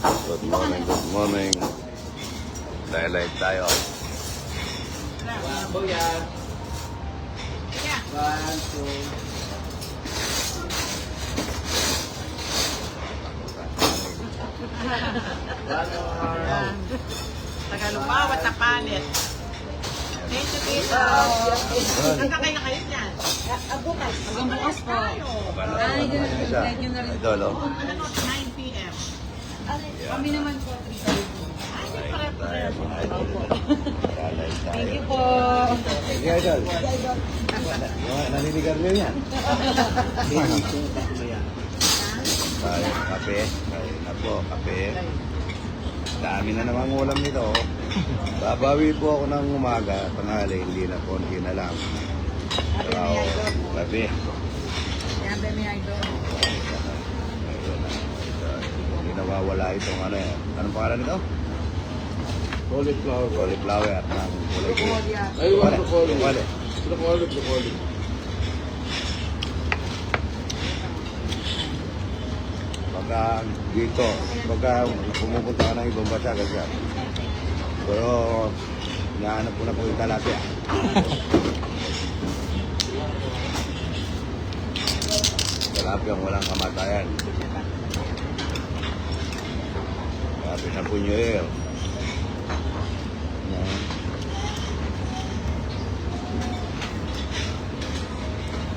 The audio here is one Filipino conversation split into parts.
Good morning, good morning. Live tayo. Kuya. One, two. Tagalog bawat na palit. Thank you, Tito. Hanggang kayo na kayo dyan. Bukas. Hanggang bukas po. Ay, ganun na rin. Idol, oh. Ano, 9 p.m. Kami naman po, 3:30. Ay, pare-pare. Thank you po. Sige, Idol. Naniligar niyo yan. Tayo, kape. Tayo na po, kape. Dami na namang ulam nito. Babawi po ako ng umaga. Tanghali, hindi na, konti na lang. Pero, kape. Yan, Bemi Idol. Hindi nawawala itong ano yan. Anong pangalan nito? Cauliflower. Cauliflower ng kulay green. Ay, wala ko Wala. Broccoli. Pagka dito, pagka pumupunta ka ng ibang bansa kasi pero hinahanap ko na po yung talapia. Talapia walang kamatayan. Happy na po New Year. Yan.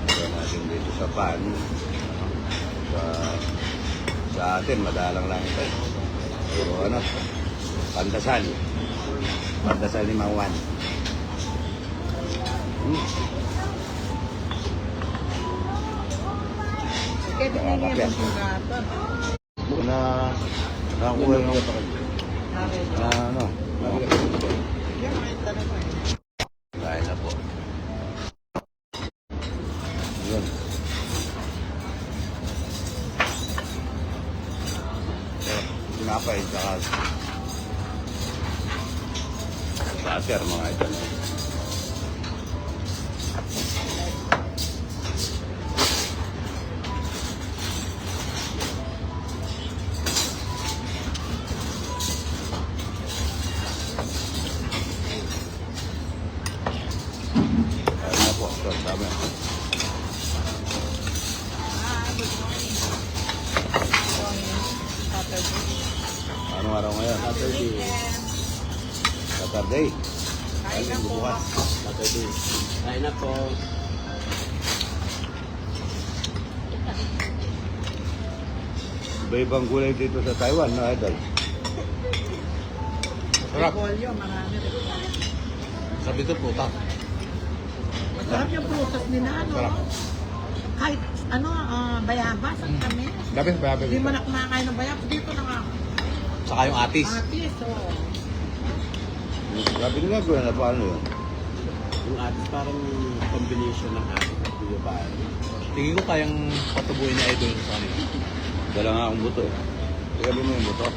Ito natin dito sa pan. Sa atin, madalang lang ito. Pero ano, pandasal. Pandasal ni Mawan. Kaya pinili yung sugato. Na, nakakuha ng na ano. Dahil na po. Yun. Tinapay, saka butter, mga ito. Ayun na po, ito, dami. Anong araw ngayon? Saturday. Kain na po. Bukas. Saturday. Kain na po. Iba-ibang gulay dito sa Taiwan, no, Idol? Sarap. Repolyo, marami repolyo. Sabi ito, puta. Masarap yung prutas nila, ano? Sarap. Kahit, ano, bayabas ang kami. Dapat bayabas Hindi mo na kumakain ng bayabas. Dito na nga. Saka yung atis. Atis, oh. Sabi nila, gulay na paano yun? Yung atis parang combination ng atis at biyabaan. Tingin ko kayang patubuhin ni Idol sa kanila. Dala nga akong buto eh. Sabi mo yung buto.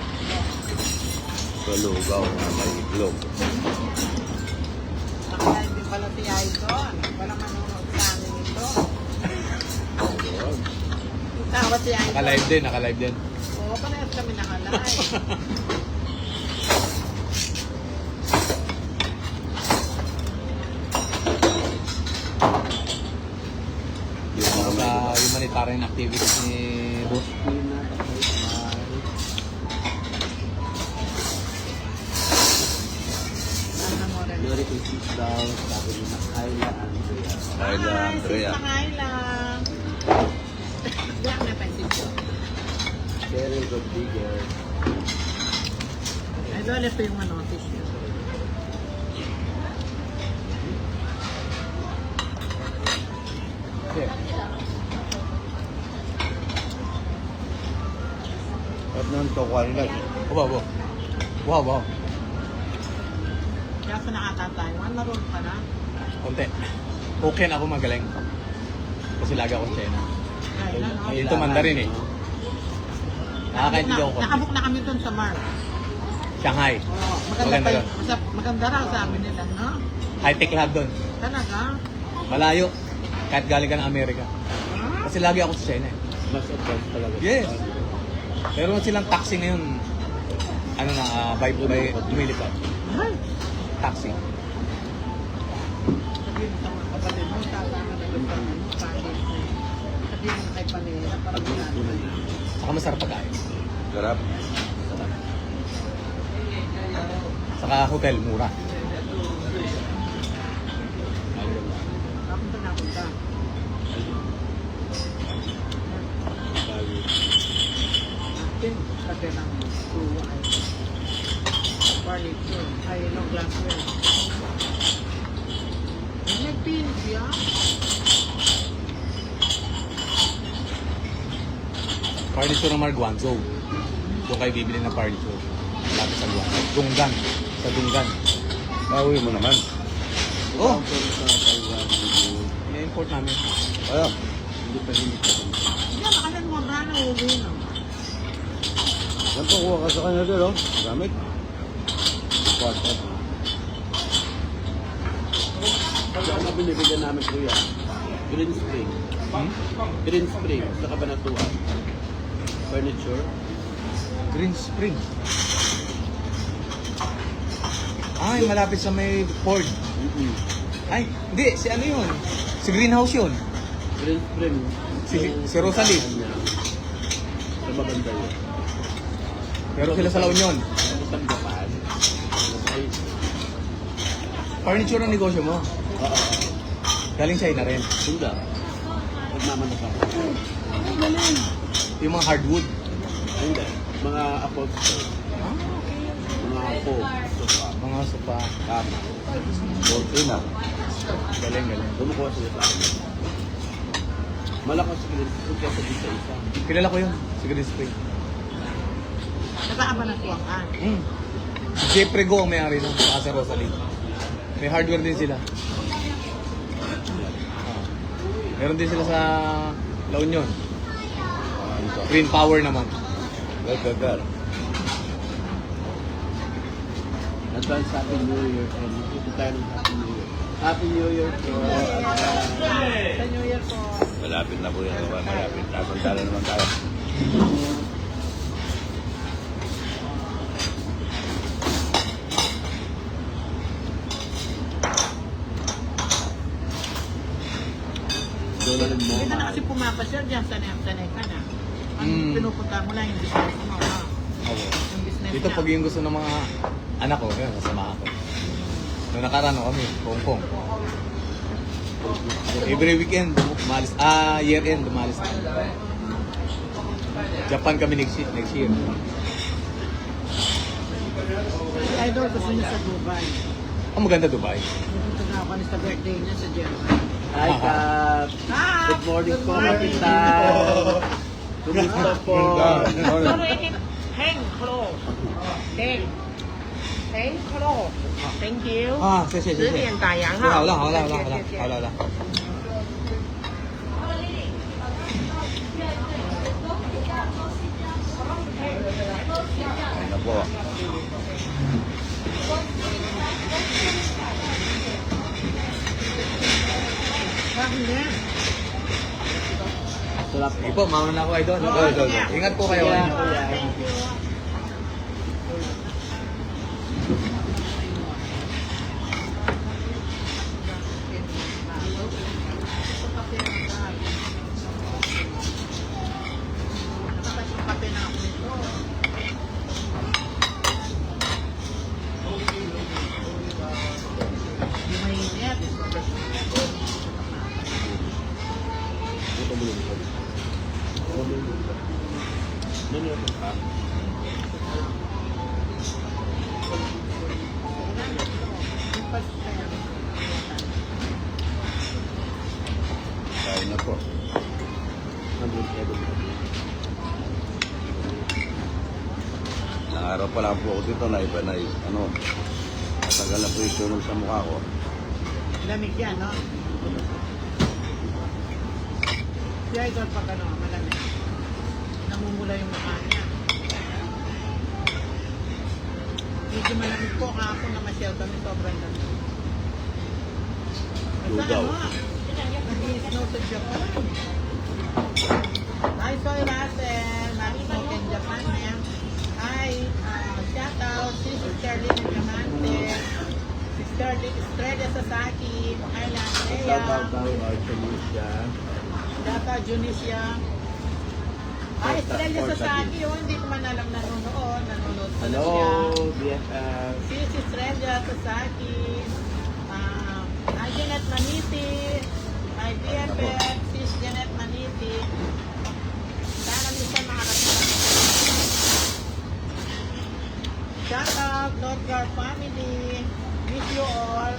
Sa lugaw na may itlog. Nakaya hindi pala si Idol. Wala manonood sa amin ito. Tawa si Idol. Naka-live din. Oo, parehas kami nakalive. Yung mga may Sa humanitarian activities ni Boss. Ano mo rin? Merry Christmas daw. Sabi ni Ayla Andrea. Ayla Andrea. Sis Ayla. Black na pansin ko. Cheryl Rodriguez. Idol, ito yung ano, tissue. At nung tokwa nila. Wow. Kaya sa nakaka-Taiwan, naroon ka na. Konti. Okay na ako magaling. Kasi lagi ako sa China. Kailan, no? Ito Mandarin eh. Nakakaintindi ako konti. Nakabook na kami dun sa Mar. Shanghai. Oo, Maganda yun. maganda raw sabi nila, no? High-tech lahat doon. Talaga? Malayo. Kahit galing ka ng Amerika. Ah? Kasi lagi ako sa China eh. Mas advanced talaga. Yes. Meron silang taxi ngayon. ano na, by lumilipad. Ay, Taxi. sabihin mo sa mga kapatid mo, tatama na doon sa ano, package na yun. Sabihin mo kay Panela, parang ginagawa na. Saka masarap pagkain. Sarap. Saka hotel, mura. Kapunta na punta. Natin, kasi ng tuwa ay furniture, ay no glassware. Ay, nagpinis yan. Furniture ng Marguanzo. Doon kayo bibili ng furniture. Lapit sa Guanzo. Dunggan. Sa Dunggan. Pauwi mo naman. Oh! Sa Taiwan, I-import namin. Ayun. hindi pa rin ito. Hindi, makalan mo ba na uwi na? Yan po, kuha ka sa kanya doon, oh. Gamit. Kwarta. Kaya ang binibigyan namin kuya, Green Spring. Green Spring sa Cabanatuan. Furniture. Green Spring. Ay, malapit sa may Ford. Ay, hindi. Si ano yun? Si Greenhouse yun. Green Spring. Si Rosalie. Sa Babanda yun. Pero sila sa La Union. Sa Japan. Ay, Furniture ang negosyo mo. oo. Galing China rin. Hindi. Nagmamanok ako. Yung mga hardwood. Hindi. Mga upholstery. Mga po. Sofa. Mga sopa. Kama. Fortuna. Galing, galing. Kumukuha sila sa amin. Malakas sa Green Spring kesa di sa isa. Kilala ko yun. Si Green Spring. Nagkakabalan ko ang kan. Si Jeffrey Go ang may-ari nun. Saka si Rosalie. May hardware din sila. Meron din sila sa La Union. Green Power naman. Gagagar. Advance Happy New Year and ito tayo ng Happy New Year. Happy New Year po. Sa New Year po. Malapit na po yan. Malapit. Nasantala naman tayo. Doon na rin mo. Hindi ka na kasi pumapasyal dyan, sanay ka na. Ang pinupunta mo lang yung business mo, ha? Yung business Dito niya. pag yung gusto ng mga anak ko, yun, kasama ako. Noong nakarano kami, Hong Kong. Every weekend, umalis, year end, umalis na. Japan kami next year. Idol, gusto niya sa Dubai. Ang maganda Dubai. Pupunta na ako sa birthday niya sa Germany. Hi, Kat. Good morning po, Makita. Kumusta po? Heng Klo. Heng. Heng Klo. Thank you. 谢谢。十点打烊哈。好了。谢谢。Ayun na po. Bakit nga? Sarap Sige po. po, mauna na ako, Idol. Ingat po kayo. Yeah, kuya. Thank you. Kape na ako nito. Yung mainit. Ito mo yung ito. Ano yun? Kain na po. Nandun siya doon. Nangarap pa lang po ako dito na iba na ano. Matagal na po yung sunog sa mukha ko. Lamig yan, no? Si Idol pag ano, malamig. Namumula yung mukha niya. Medyo malamig po kahapon na masyal kami sobrang lamig. Lugaw. Nag-i-snow sa Japan. Hi, Soy Russell. Nag-snow in Japan, ma'am. Hi, Jack. Sterling Diamante, Sister Estrella Sasaki, Makaila Andrea, Shout out Artemisia. Data Junicia. Ay, Estrella Sasaki, oh, hindi ko man alam nanonood pala Hello, siya. BFF. Si Estrella Sasaki, Janet Maniti, my BFF, Sis Janet Maniti. Sana minsan makakasama. Shout out, Lodgar family. Miss you all.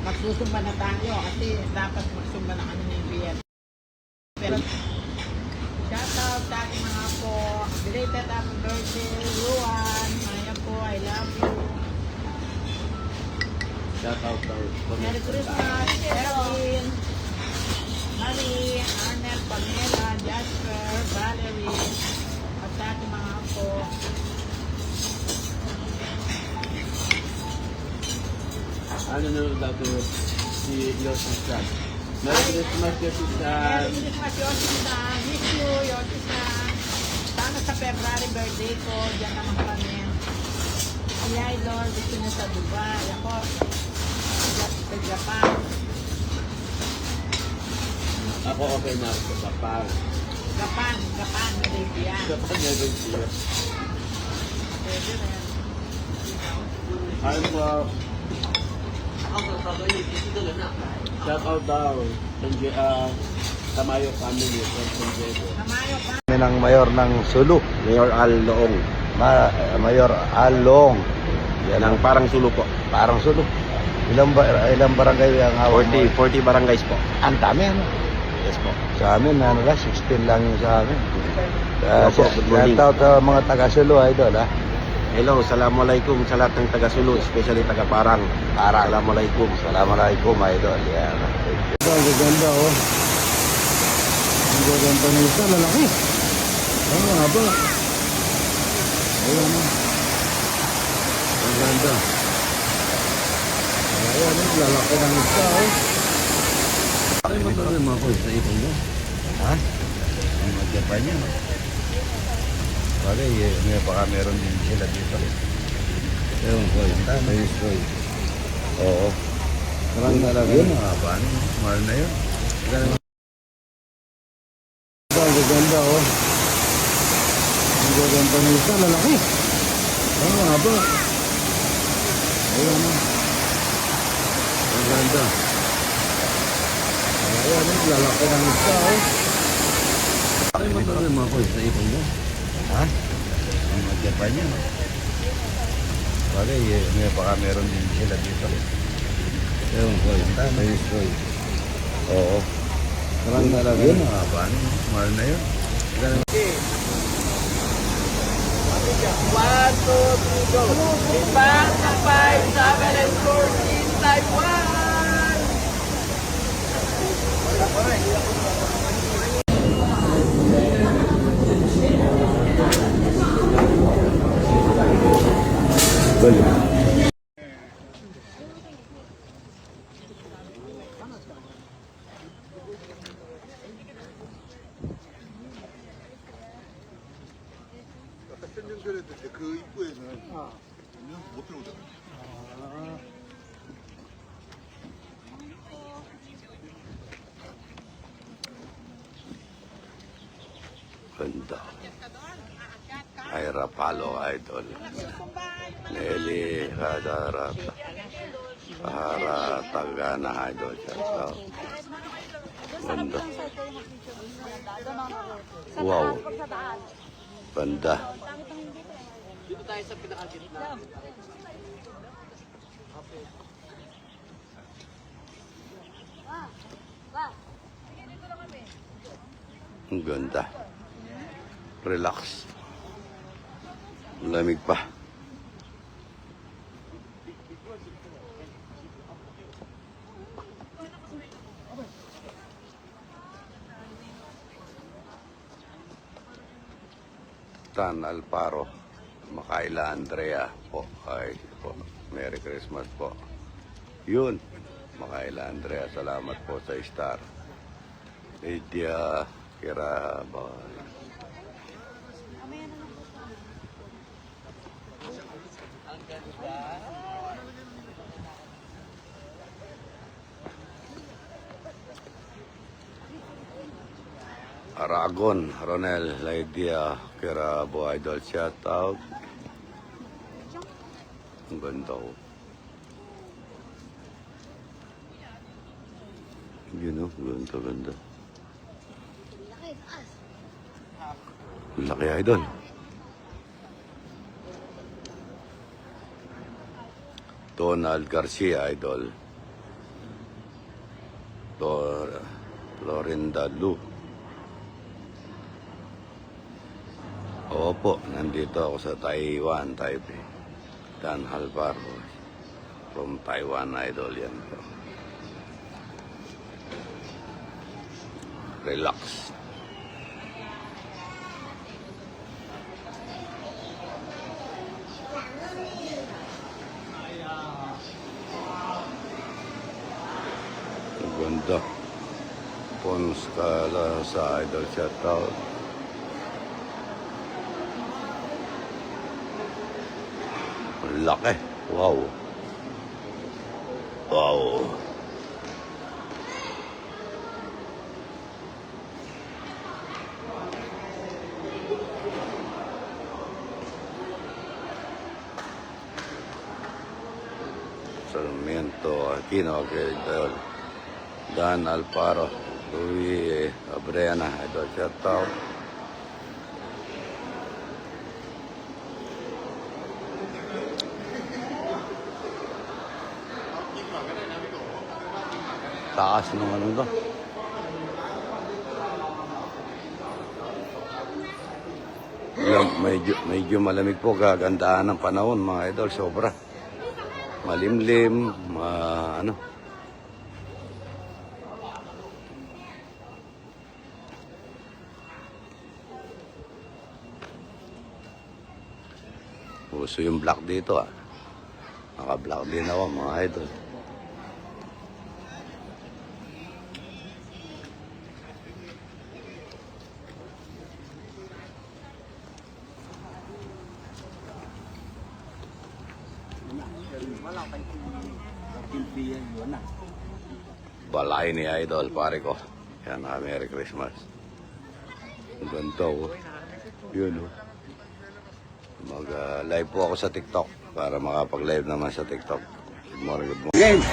Magsusumba na tayo kasi dapat magsumba na kami ng BFF. Pero shout out sa ating mga po. Belated happy birthday, Luan. Maya po, I love you. Shout out Merry Christmas, Erwin, Marie, Arnel, Pamela, Jasper, Valerie, at sa ating mga po. Ano nanonood daw to si Yoshi-san? Merry Christmas, Yoshi-san. Merry Christmas, Yoshi-san. Miss you, Yoshi-san. Sana sa February birthday ko, dyan naman kami. Si Idol, gusto niya sa Dubai. Ako, sa Japan. Ako okay na ako sa Japan. Japan, Malaysia. Japan never siya. Pwede rin. Ano po? Shout out daw. Tamayo family from San Diego. Kamayo pa. Kami ng mayor ng Sulu. Mayor Al Loong. Mayor Along. Yan ang parang Sulu po. Parang Sulu. Ilang barangay ang hawak mo? 40 barangays po. Ang dami, ano? Yes po. Sa amin, 16 lang yung sa amin. Opo, good morning. Shout out sa mga taga-Sulu, idol, ha? Hello, assalamualaikum sa lahat ng taga Sulu, especially taga Parang. Assalamualaikum. Assalamualaikum, idol. Yan. Ito, ang gaganda, oh. Ang gaganda na ito, lalaki. Ang haba. Ayan, oh. Ang ganda. Ayan, oh. Lalaki ng isa, oh. Ay, magkano yung mga coins na ipon mo? Ha? Ang mga Japan yan, oh. Bagay, may baka meron din sila dito. Ewan ko, yun. Ayos ko, yun. Oo. Parang talaga. Yun, mahaba. Mahal na yun. Ito, ang gaganda, oh. Ang gaganda na isa, lalaki. Ang mahaba. Ayan, oh. Ang ganda. Ayan, oh. Lalaki ng isa, oh. Ay, magkano yung mga coins na ipon mo? Ha? Ang mga Japan yan, oh. Bagay, may baka meron din sila dito. Ewan ko, yun. Ayos ko, yun. Oo. Parang talaga. Yun, mahaba. Mahal na yun. One, two, three, go. Ipan, 5, 7, and 14, type 1. 연결했는데 그 입구에는 못 들어오잖아요. Ganda. Ira Palo, idol. Nelly Hadarata. Hara Tagana, idol. Ganda. Wow. Ganda. Dito tayo sa pinakagitna. Ang ganda. Relax. Lamig pa. Tan Alparo, Makaila Andrea po. Ay po. Merry Christmas po. Yun. Makaila Andrea, salamat po sa star. Lydia Kiraba. Aragon, Ronel, Lydia, Kirabo, Idol, shoutout. Ang ganda ko. Yun o, ganda. Laki, Idol. Donald Garcia, Idol. Florinda Lu. Opo, nandito ako sa Taiwan, Taipei. Dan Alvaro. From Taiwan, Idol, yan po. Relax. Ganda. Pons Kala sa Idol, shoutout. Laki. Wow. Sarmiento Aquino, Idol. Dan Alparo, Luis Abreana, Idol, shoutout. Taas ng ano to. Medyo malamig po, kagandahan ng panahon, mga idol, sobra. Malimlim, ano. Uso yung black dito, ah. Naka-black din ako, mga idol. Balay ni Idol, pare ko. Yan, Merry Christmas. Ang ganda ko. Yun, oh. Mag-live po ako sa TikTok para makapag-live naman sa TikTok. Good morning, good morning. Game!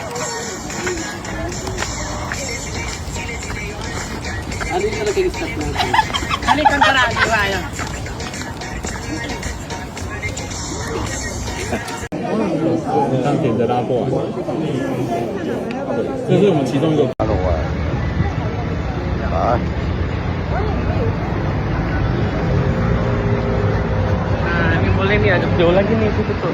Ano yung talaga yung stop natin? Halikan ka rin, di ba yan?当点的拉过来，这是我们其中一个。 Ano ko, ah? Boleh ni ada. Jauh lagi ni itu betul.